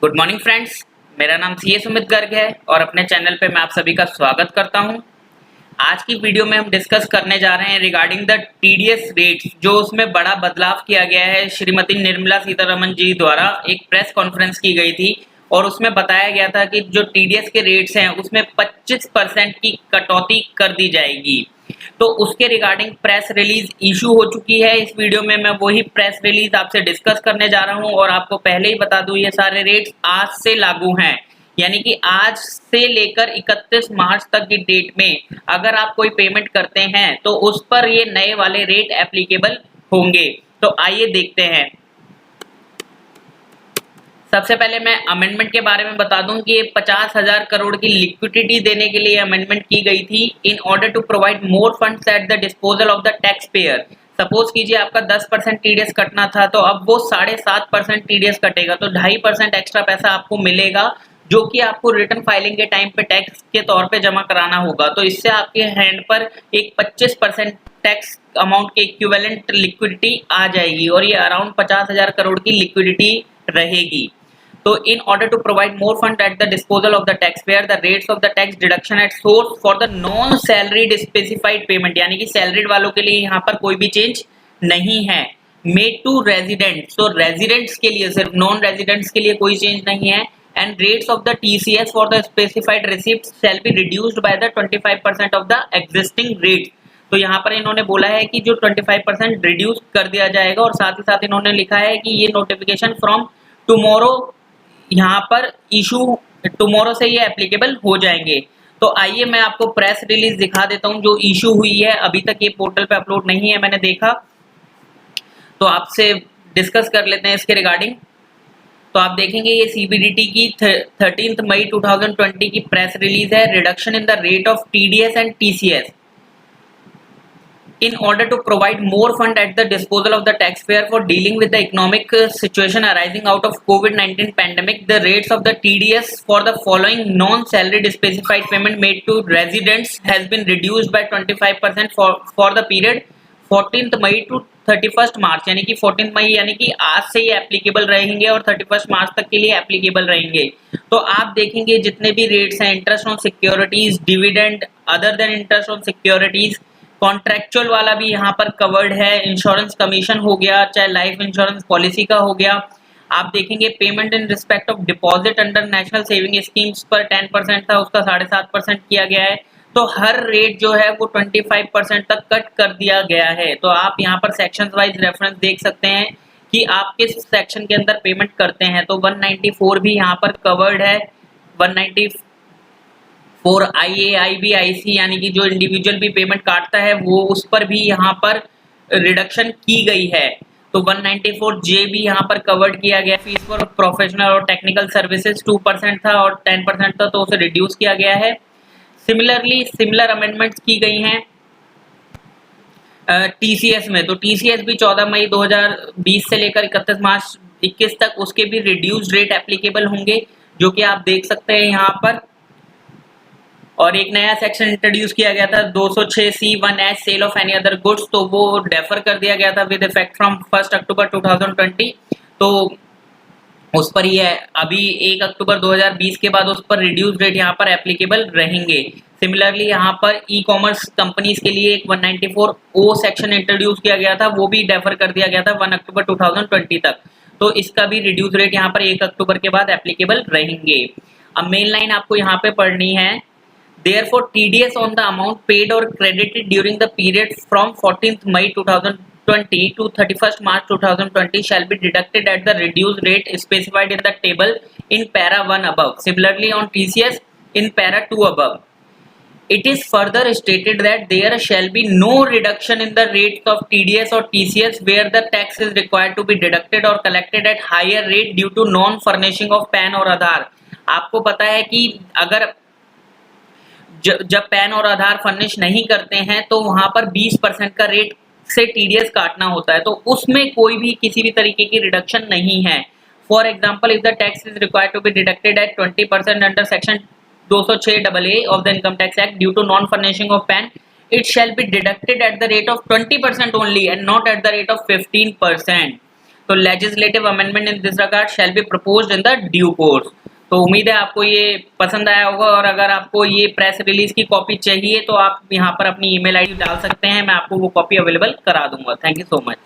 Good morning friends, मेरा नाम सी सुमित गर्ग है और अपने चैनल पे मैं आप सभी का स्वागत करता हूं। आज की वीडियो में हम डिस्कस करने जा रहे हैं रिगार्डिंग द टीडीएस रेट्स, जो उसमें बड़ा बदलाव किया गया है। श्रीमती निर्मला सीतारमण जी द्वारा एक प्रेस कॉन्फ्रेंस की गई थी और उसमें बताया गया था कि जो टीडीएस के रेट्स हैं उसमें 25% की कटौती कर दी जाएगी। तो उसके रिगार्डिंग प्रेस रिलीज इशू हो चुकी है। इस वीडियो में मैं वही प्रेस रिलीज आपसे डिस्कस करने जा रहा हूं और आपको पहले ही बता दूं ये सारे रेट्स आज से लागू हैं, यानी कि आज से लेकर 31 मार्च तक की डेट में अगर आप कोई पेमेंट करते हैं तो उस पर ये नए वाले रेट एप्लीकेबल होंगे। तो आइए देखते हैं। सबसे पहले मैं अमेंडमेंट के बारे में बता दूं कि 50,000 करोड़ की लिक्विडिटी देने के लिए अमेंडमेंट की गई थी in order to provide more funds at the disposal of the tax payer. Suppose कीजिए आपका 10% टीडीएस कटना था तो अब वो 7.5% टीडीएस कटेगा, तो 2.5% एक्स्ट्रा पैसा आपको मिलेगा जो कि आपको रिटर्न फाइलिंग के टाइम पे टैक्स के तौर पे जमा कराना होगा। तो इससे आपके हैंड पर एक 25% टैक्स अमाउंट के इक्विवेलेंट लिक्विडिटी आ जाएगी और ये अराउंड 50,000 करोड़ की लिक्विडिटी रहेगी। तो in order to provide more fund at the disposal of the taxpayer, the rates of the tax deduction at source for the non-salaried specified payment, यानी कि salaried वालों के लिए यहाँ पर कोई भी चेंज नहीं है। Made to residents, तो रेजिडेंट्स के लिए, सिर्फ नॉन रेजिडेंट्स के लिए कोई चेंज नहीं है। And rates of the TCS for the specified receipts shall be reduced by the 25% of the existing rates। तो यहाँ पर इन्होंने बोला है कि जो 25% रिड्यूस कर दिया जाएगा और साथ ही साथ इन्होंने लिखा है कि ये नोटिफिकेशन फ्रॉम टुमारो यहाँ पर इशू टुमारो से ये एप्लीकेबल हो जाएंगे। तो आइए मैं आपको प्रेस रिलीज दिखा देता हूँ जो इशू हुई है। अभी तक ये पोर्टल पे अपलोड नहीं है, मैंने देखा, तो आपसे डिस्कस कर लेते हैं इसके रिगार्डिंग। तो आप देखेंगे ये सीबीडीटी की 13 मई 2020 की प्रेस रिलीज है। Reduction in the rate of TDS and TCS in order to provide more fund at the disposal of the taxpayer for dealing with the economic situation arising out of COVID-19 pandemic, the rates of the TDS for the following non-salaried specified payment made to residents has been reduced by 25% for the period 14th May to 31st March, यानी कि 14 मई यानी कि आज से ये applicable रहेंगे और 31 मार्च तक के लिए एप्लीकेबल रहेंगे। तो आप देखेंगे जितने भी रेट्स हैं, interest on securities, dividend, other than interest on securities, contractual वाला भी यहाँ पर कवर्ड है, इंश्योरेंस कमीशन हो गया, चाहे लाइफ इंश्योरेंस पॉलिसी का हो गया। आप देखेंगे payment in respect of deposit under national saving schemes पर 10% था, उसका 7.5% किया गया है। तो हर रेट जो है वो 25% तक कट कर दिया गया है। तो आप यहाँ पर सेक्शन वाइज रेफरेंस देख सकते हैं कि आप किस सेक्शन के अंदर पेमेंट करते हैं। तो 194 भी यहाँ पर कवर्ड है, 194 IAIBIC यानी कि जो इंडिविजुअल भी पेमेंट काटता है वो उस पर भी यहाँ पर रिडक्शन की गई है। तो 194 जे भी यहाँ पर कवर्ड किया गया। फीस फॉर प्रोफेशनल और टेक्निकल सर्विसेज 2% था और 10% था, तो उसे रिड्यूस किया गया है। सिमिलरली सिमिलर अमेंडमेंट्स की गई हैं टीसीएस में। तो टीसीएस भी 14 मई 2020 से लेकर 31 मार्च 21 तक उसके भी रिड्यूस्ड रेट एप्लीकेबल होंगे, जो कि आप देख सकते हैं यहाँ पर। और एक नया सेक्शन इंट्रोड्यूस किया गया था 206C1H sale of any other goods, तो वो डेफर कर दिया गया था विद इफेक्ट फ्रॉम 1 अक्टूबर 2020। तो उस पर ये अभी 1 अक्टूबर 2020 के बाद उस पर रिड्यूस रेट यहाँ पर एप्लीकेबल रहेंगे। सिमिलरली यहाँ पर ई कॉमर्स कंपनीज के लिए एक 194O सेक्शन इंट्रोड्यूस किया गया था, वो भी डेफर कर दिया गया था 1 अक्टूबर 2020 तक। तो इसका भी रिड्यूस रेट यहाँ पर 1 अक्टूबर के बाद एप्लीकेबल रहेंगे। अब मेन लाइन आपको यहाँ पे पढ़नी है। Therefore, TDS on the amount paid or credited during the period from 14th May 2020 to 31st March 2020 shall be deducted at the reduced rate specified in the table in para 1 above. Similarly, on TCS in para 2 above. It is further stated that there shall be no reduction in the rates of TDS or TCS where the tax is required to be deducted or collected at higher rate due to non-furnishing of PAN और आधार। आपको पता है कि अगर जब pan और आधार furnish नहीं करते हैं तो वहां पर 20% का रेट से टीडीएस काटना होता है, तो उसमें कोई भी किसी भी तरीके की रिडक्शन नहीं है। For example, if the tax is required to be deducted at 20% under section 206AA of the income tax act due to non furnishing of PAN, it shall be deducted at the rate of 20% only and not at the rate of 15%। तो legislative amendment in this regard shall be proposed in the due course. तो उम्मीद है आपको ये पसंद आया होगा, और अगर आपको ये प्रेस रिलीज की कॉपी चाहिए तो आप यहाँ पर अपनी ईमेल आईडी डाल सकते हैं, मैं आपको वो कॉपी अवेलेबल करा दूंगा। Thank you so much.